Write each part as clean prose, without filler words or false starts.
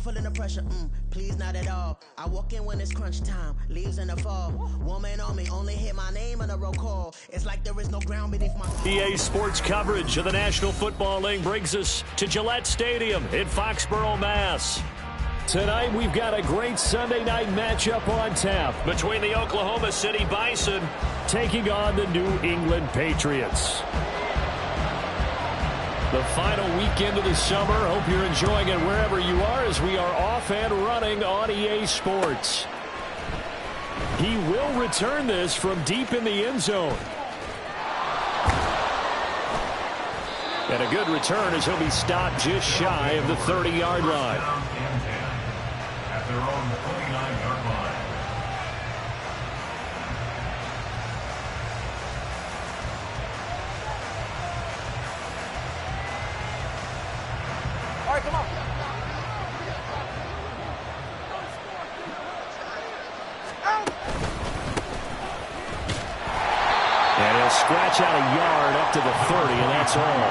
feeling the pressure, please not at all. I walk in when it's crunch time, leaves in the fall. Woman on me, only hit my name on a roll call. It's like there is no ground beneath my... EA Sports coverage of the National Football League brings us to Gillette Stadium in Foxborough, Mass. Tonight, we've got a great Sunday night matchup on tap between the Oklahoma City Bison taking on the New England Patriots. The final weekend of the summer. Hope you're enjoying it wherever you are as we are off and running on EA Sports. He will return this from deep in the end zone. And a good return as he'll be stopped just shy of the 30-yard line. At their own 29-yard line. All right, come on. And he'll scratch out a yard up to the 30, and that's all.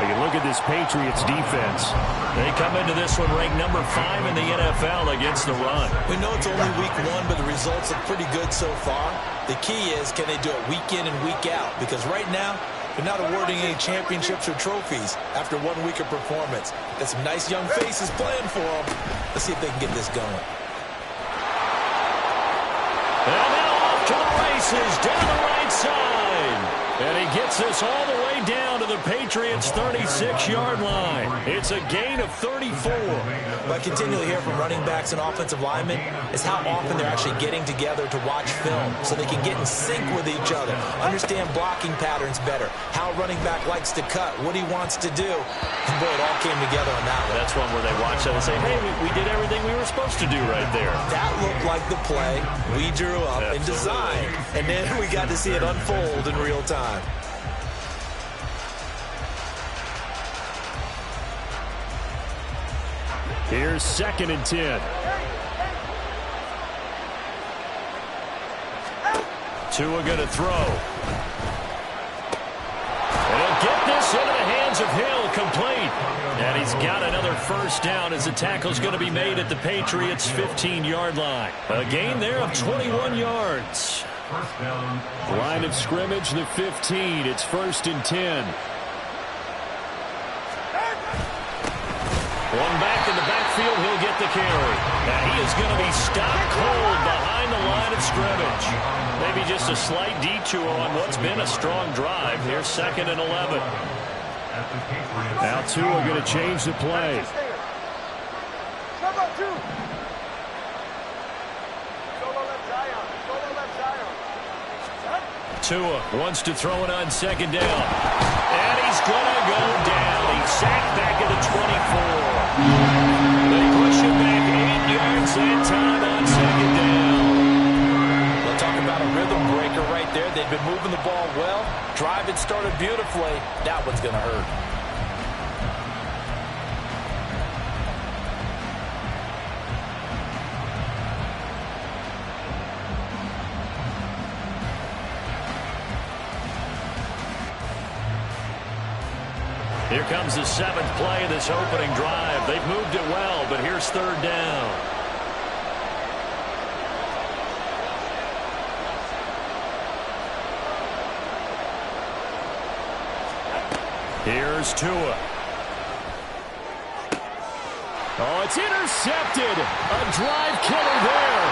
You can look at this Patriots defense. They come into this one ranked number 5 in the NFL against the run. We know it's only week 1, but the results look pretty good so far. The key is, can they do it week in and week out? Because right now, they're not awarding any championships or trophies after 1 week of performance. Got some nice young faces playing for them. Let's see if they can get this going. And now off to the races down the right side. And he gets us all the way down to the Patriots' 36-yard line. It's a gain of 34. What I continually hear from running backs and offensive linemen is how often they're actually getting together to watch film so they can get in sync with each other, understand blocking patterns better, how a running back likes to cut, what he wants to do. And boy, it all came together on that one. That's one where they watch that and say, hey, we did everything we were supposed to do right there. That looked like the play we drew up and designed. And then we got to see it unfold in real time. Here's 2nd and 10. Tua going to throw. And he'll get this into the hands of Hill, complete. And he's got another first down as the tackle's going to be made at the Patriots' 15-yard line. A gain there of 21 yards. Line of scrimmage, the 15. It's 1st and 10. One back in the backfield, he'll get the carry. And he is going to be stopped cold behind the line of scrimmage. Maybe just a slight detour on what's been a strong drive. Here's 2nd and 11. Now Tua going to change the play. Tua wants to throw it on 2nd down. And he's going to go down. He's sacked back at the 24. They push him back 8 yards that time on 2nd down. We'll talk about a rhythm breaker right there. They've been moving the ball well. Drive it started beautifully. That one's going to hurt. Here comes the 7th play of this opening drive. They've moved it well, but here's 3rd down. Here's Tua. Oh, it's intercepted. A drive killer there.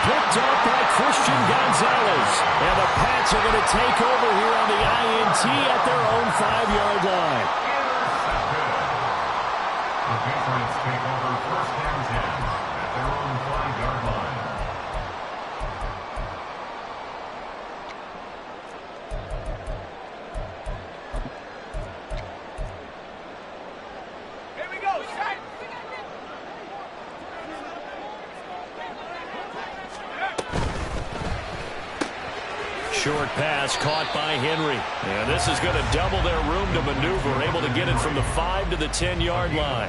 Picked up by Christian Gonzalez. And the Pats are going to take over here on the INT at their own 5-yard line. The Patriots take over 1st and 10 at their own 5-yard line. Here we go, set. Short pass caught by Henry. And this is going to double their room to maneuver, able to get it from the 5 to the 10-yard line.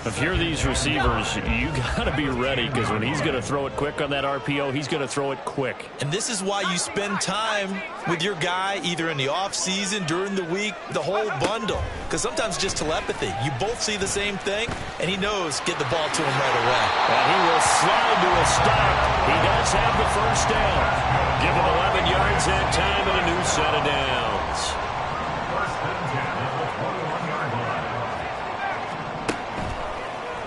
If you're these receivers, you got to be ready, because when he's going to throw it quick on that RPO, he's going to throw it quick. And this is why you spend time with your guy either in the offseason, during the week, the whole bundle. Because sometimes just telepathy. You both see the same thing, and he knows get the ball to him right away. And he will slide to a stop. He does have the first down. Give him 11 yards that time and a new set of downs.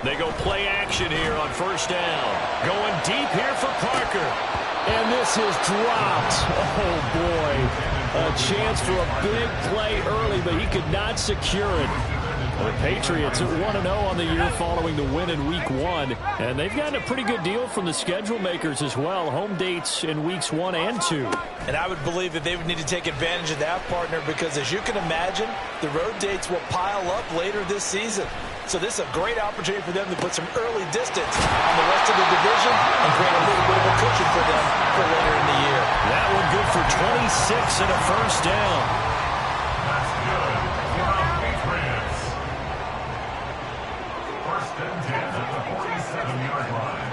They go play action here on first down. Going deep here for Parker. And this is dropped. Oh, boy. A chance for a big play early, but he could not secure it. The Patriots are 1-0 on the year following the win in Week 1. And they've gotten a pretty good deal from the schedule makers as well. Home dates in Weeks 1 and 2. And I would believe that they would need to take advantage of that, partner, because as you can imagine, the road dates will pile up later this season. So this is a great opportunity for them to put some early distance on the rest of the division and create a little bit of a cushion for them for later in the year. That one good for 26 and a first down. That's good for the Patriots. First and 10 at the 47-yard line.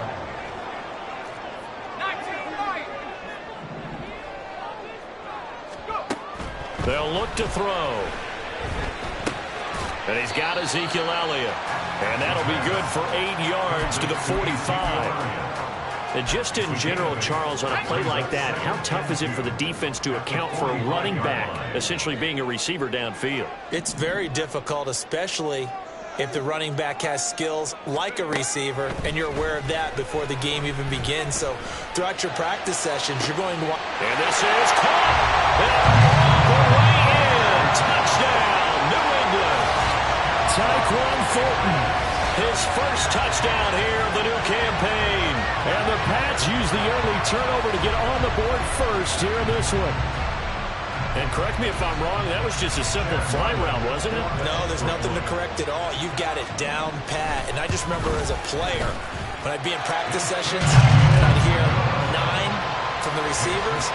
They'll look to throw. And he's got Ezekiel Elliott. And that'll be good for 8 yards to the 45. And just in general, Charles, on a play like that, how tough is it for the defense to account for a running back essentially being a receiver downfield? It's very difficult, especially if the running back has skills like a receiver, and you're aware of that before the game even begins. So throughout your practice sessions, you're going to want... And this is caught. And way in. Touchdown, New England. Tyquan Thornton, his first touchdown here of the new campaign. And the Pats use the early turnover to get on the board first here in this one. And correct me if I'm wrong, that was just a simple fly route, wasn't it? No, there's nothing to correct at all. You've got it down pat. And I just remember as a player, when I'd be in practice sessions, and I'd hear 9 from the receivers.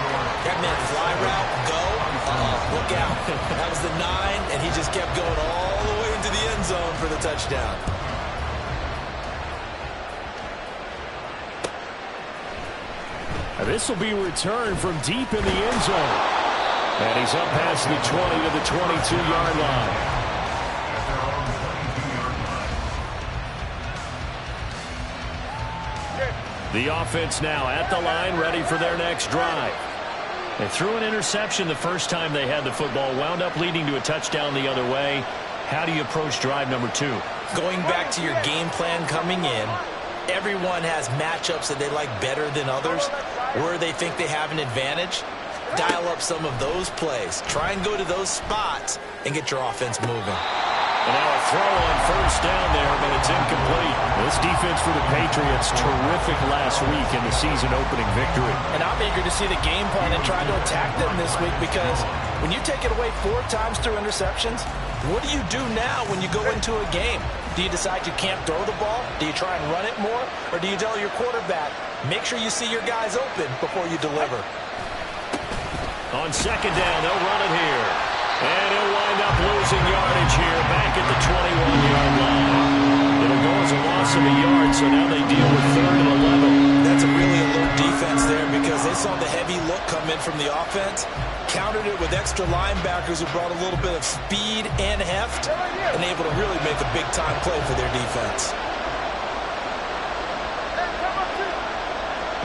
That meant fly route, go, look out. That was the 9, and he just kept going all the way into the end zone for the touchdown. This will be returned from deep in the end zone. And he's up past the 20 to the 22-yard line. The offense now at the line, ready for their next drive. They threw an interception the first time they had the football, wound up leading to a touchdown the other way. How do you approach drive number 2? Going back to your game plan coming in, everyone has matchups that they like better than others, where they think they have an advantage. Dial up some of those plays. Try and go to those spots and get your offense moving. And now a throw on first down there, but it's incomplete. This defense for the Patriots, terrific last week in the season-opening victory. And I'm eager to see the game plan and try to attack them this week, because when you take it away 4 times through interceptions, what do you do now when you go into a game? Do you decide you can't throw the ball? Do you try and run it more? Or do you tell your quarterback, make sure you see your guys open before you deliver? On second down, they'll run it here. And he'll wind up losing yardage here back at the 21-yard line. It'll go as a loss of a yard, so now they deal with 3rd and 11. That's a really alert defense there, because they saw the heavy look come in from the offense, countered it with extra linebackers who brought a little bit of speed and heft, and able to really make a big-time play for their defense.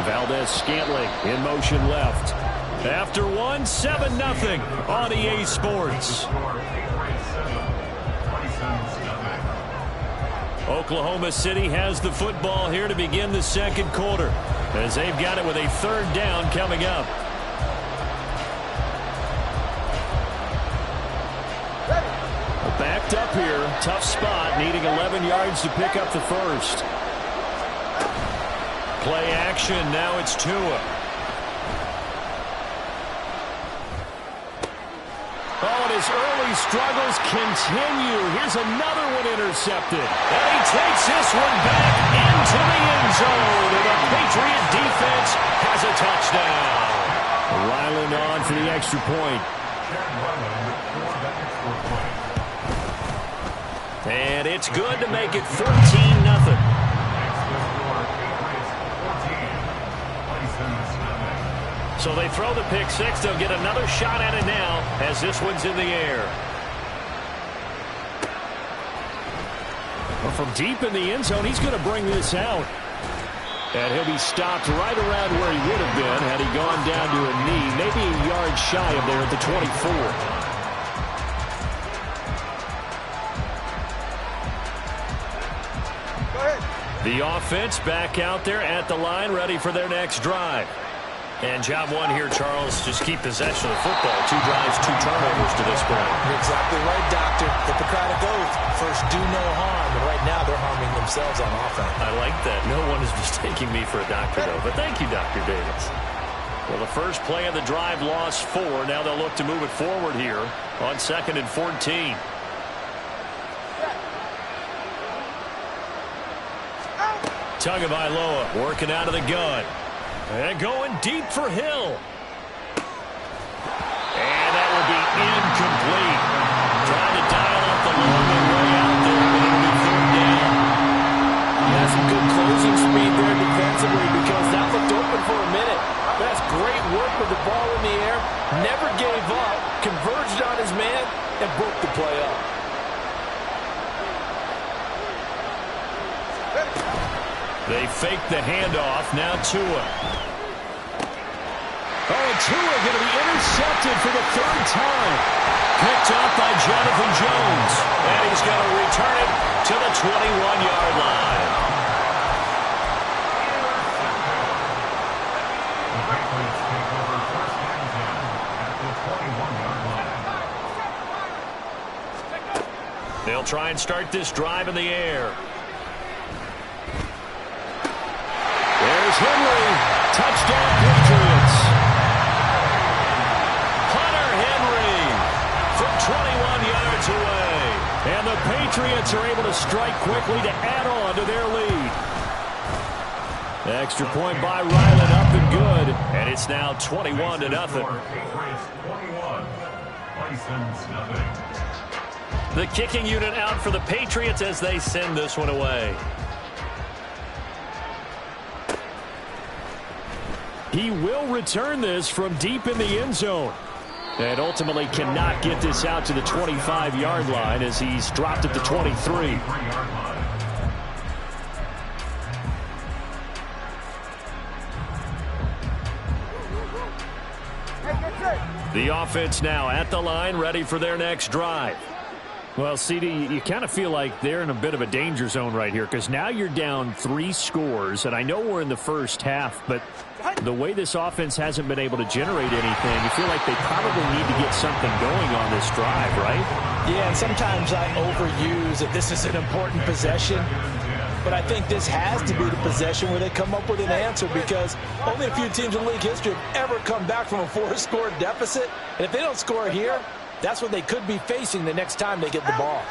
Valdez-Scantling in motion left. After 1, 7-0 on EA Sports. Oklahoma City has the football here to begin the second quarter, as they've got it with a 3rd down coming up. Backed up here, tough spot, needing 11 yards to pick up the first. Play action, now it's Tua. Oh, and his early struggles continue. Here's another one intercepted. And he takes this one back into the end zone. And the Patriot defense has a touchdown. Ryland on for the extra point. And it's good to make it 14-0. So they throw the pick six. They'll get another shot at it now as this one's in the air. Well, from deep in the end zone, he's going to bring this out. And he'll be stopped right around where he would have been had he gone down to a knee, maybe a yard shy of there at the 24. The offense back out there at the line, ready for their next drive. And job one here, Charles, just keep possession of the football. 2 drives, 2 turnovers to this point. You're exactly right, Doctor. Hippocratic oath. First, do no harm. And right now, they're harming themselves on offense. I like that. No one is mistaking me for a doctor, though. But thank you, Dr. Davis. Well, the first play of the drive lost 4. Now they'll look to move it forward here on 2nd and 14. Tagovailoa working out of the gun. And going deep for Hill. And that will be incomplete. Trying to dial up the long way out there, but it'll be 3rd down. Yeah, some good closing speed there defensively because that looked open for a minute. That's great work with the ball in the air. Never gave up. Converged on his man and broke the play up. They fake the handoff. Now Tua. Oh, and Tua going to be intercepted for the 3rd time. Picked up by Jonathan Jones. And he's going to return it to the 21-yard line. The Patriots take over 1st and 10 at the 21-yard line. They'll try and start this drive in the air. There's Henry. Touchdown, Patriots. Hunter Henry from 21 yards away. And the Patriots are able to strike quickly to add on to their lead. Extra point by Ryland, up and good. And it's now 21-0. Patriots 21, Bisons nothing. The kicking unit out for the Patriots as they send this one away. He will return this from deep in the end zone. And ultimately cannot get this out to the 25-yard line as he's dropped at the 23. The offense now at the line, ready for their next drive. Well, CD, you kind of feel like they're in a bit of a danger zone right here because now you're down 3 scores, and I know we're in the first half, but the way this offense hasn't been able to generate anything, you feel like they probably need to get something going on this drive, right? Yeah, and sometimes I overuse that this is an important possession, but I think this has to be the possession where they come up with an answer because only a few teams in league history have ever come back from a 4-score deficit, and if they don't score here, that's what they could be facing the next time they get the ball.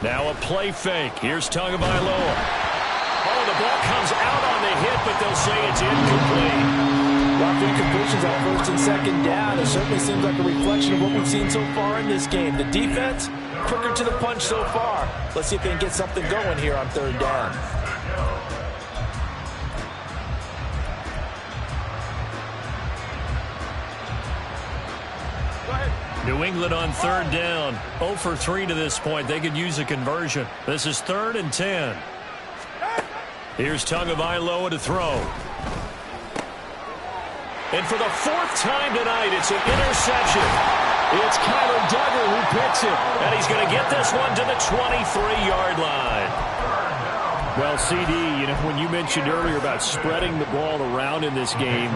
Now a play fake. Here's Tagovailoa. Oh, the ball comes out on the hit, but they'll say it's incomplete. Well, for incompletions on 1st and 2nd down, it certainly seems like a reflection of what we've seen so far in this game. The defense, quicker to the punch so far. Let's see if they can get something going here on 3rd down. New England on 3rd down. 0 for 3 to this point. They could use a conversion. This is 3rd and 10. Here's Tagovailoa to throw. And for the 4th time tonight, it's an interception. It's Kyler Duggar who picks it. And he's going to get this one to the 23-yard line. Well, CD, you know, when you mentioned earlier about spreading the ball around in this game,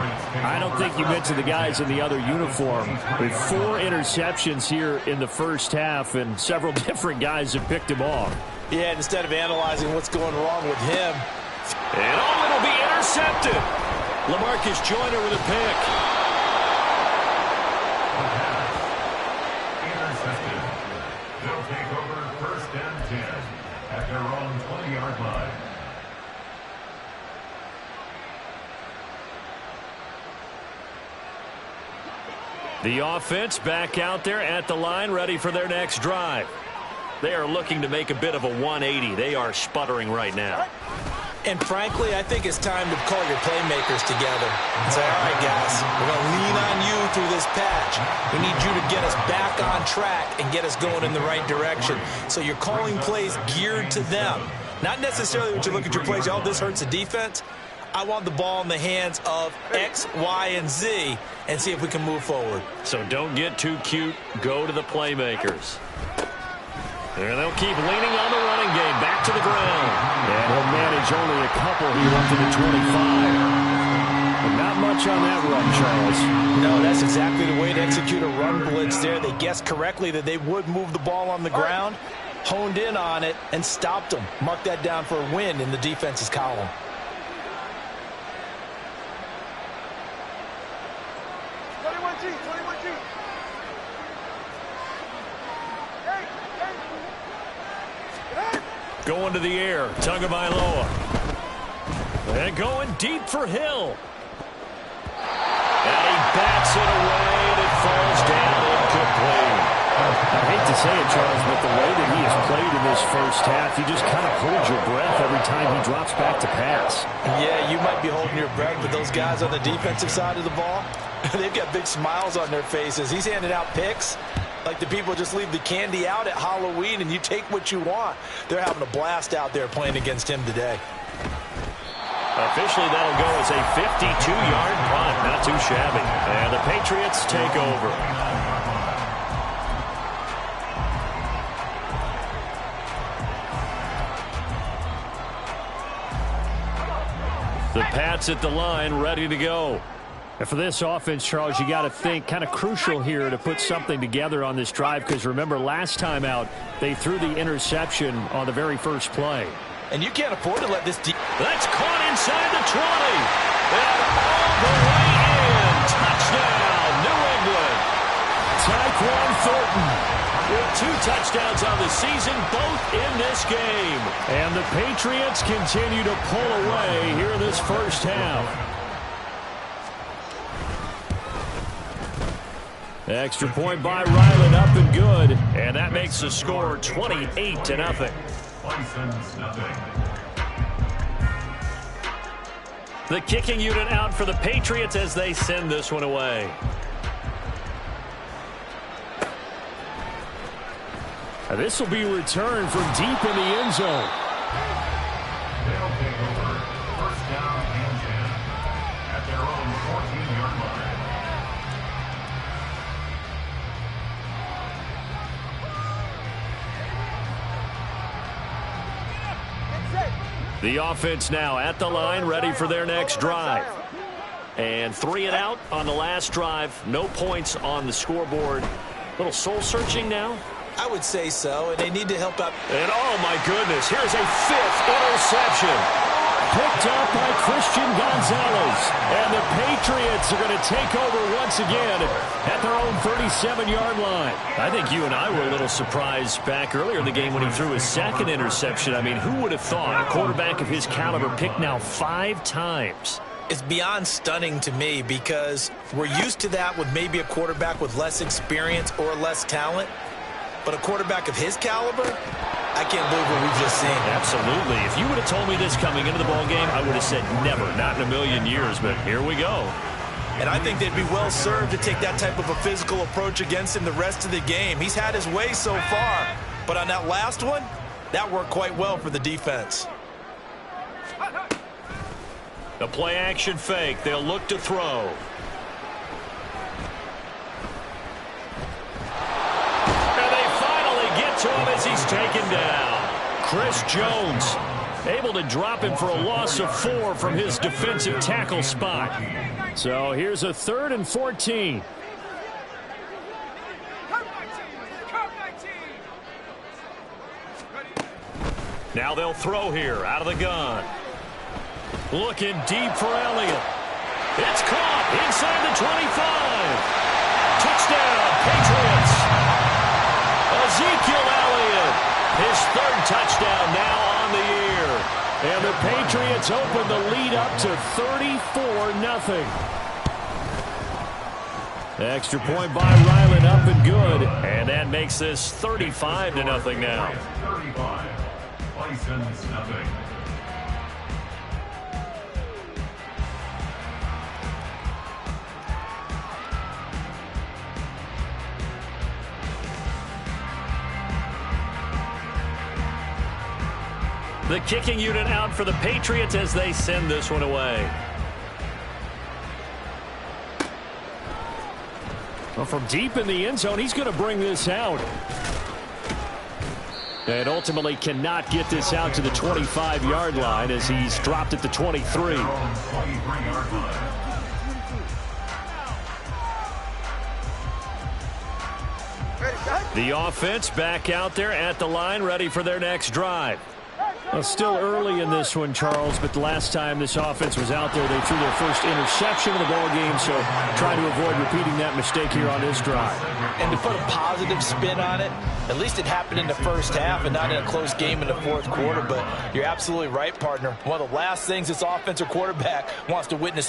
I don't think you mentioned the guys in the other uniform. With 4 interceptions here in the first half, and several different guys have picked him off. Yeah, instead of analyzing what's going wrong with him. And it'll be intercepted. LaMarcus Joyner with a pick. Intercepted. They'll take over 1st and 10 at their own 20-yard line. The offense back out there at the line, ready for their next drive. They are looking to make a bit of a 180. They are sputtering right now. And frankly, I think it's time to call your playmakers together and say, all right, guys, we're going to lean on you through this patch. We need you to get us back on track and get us going in the right direction. So you're calling plays geared to them. Not necessarily when you look at your plays, oh, this hurts the defense. I want the ball in the hands of X, Y, and Z and see if we can move forward. So don't get too cute. Go to the playmakers. And they'll keep leaning on the running game. Back to the ground. And he'll manage only a couple here up to the 25. But not much on that run, Charles. No, that's exactly the way to execute a run blitz there. They guessed correctly that they would move the ball on the ground, honed in on it, and stopped them. Mark that down for a win in the defense's column. Going to the air, Tagovailoa. And going deep for Hill. And he bats it away, and it falls down incomplete. I hate to say it, Charles, but the way that he has played in this first half, you just kind of hold your breath every time he drops back to pass. Yeah, you might be holding your breath, but those guys on the defensive side of the ball, they've got big smiles on their faces. He's handing out picks like the people just leave the candy out at Halloween and you take what you want. They're having a blast out there playing against him today. Officially, that'll go as a 52-yard punt. Not too shabby. And the Patriots take over. The Pats at the line, ready to go. And for this offense, Charles, you got to think kind of crucial here to put something together on this drive, because remember last time out they threw the interception on the very first play. And you can't afford to let this That's caught inside the 20. And all the way in. Touchdown, New England. Tyquan Thornton with 2 touchdowns on the season, both in this game. And the Patriots continue to pull away here in this first half. Extra point by Ryland, up and good. And that makes the score 28-0. The kicking unit out for the Patriots as they send this one away. This will be returned from deep in the end zone. They'll take over first down and 10 at their own 14-yard line. The offense now at the line, ready for their next drive. And 3 and out on the last drive. No points on the scoreboard. Little soul-searching now? I would say so, and they need to help out. And oh my goodness, here's a 5th interception. Picked up by Christian Gonzalez. And the Patriots are going to take over once again at their own 37-yard line. I think you and I were a little surprised back earlier in the game when he threw his 2nd interception. I mean, who would have thought a quarterback of his caliber picked now 5 times? It's beyond stunning to me because we're used to that with maybe a quarterback with less experience or less talent. But a quarterback of his caliber, I can't believe what we've just seen. Absolutely. If you would have told me this coming into the ballgame, I would have said never, not in a million years, but here we go. And I think they'd be well served to take that type of a physical approach against him the rest of the game. He's had his way so far, but on that last one, that worked quite well for the defense. The play-action fake. They'll look to throw. To him as he's taken down. Chris Jones able to drop him for a loss of 4 from his defensive tackle spot. So here's a 3rd and 14. Now they'll throw here out of the gun. Looking deep for Elliott. It's caught inside the 25. Touchdown, Patriots. Ezekiel Elliott, his 3rd touchdown now on the year. And the Patriots open the lead up to 34-0. Extra point by Ryland, up and good. And that makes this 35-0 now. 35. Bisons, nothing. The kicking unit out for the Patriots as they send this one away. Well, from deep in the end zone, he's going to bring this out. And ultimately cannot get this out to the 25-yard line as he's dropped at the 23. The offense back out there at the line, ready for their next drive. Well, still early in this one, Charles, but the last time this offense was out there, they threw their first interception of the ball game, so try to avoid repeating that mistake here on this drive. And to put a positive spin on it, at least it happened in the first half and not in a close game in the fourth quarter, but you're absolutely right, partner. One of the last things this offensive quarterback wants to witness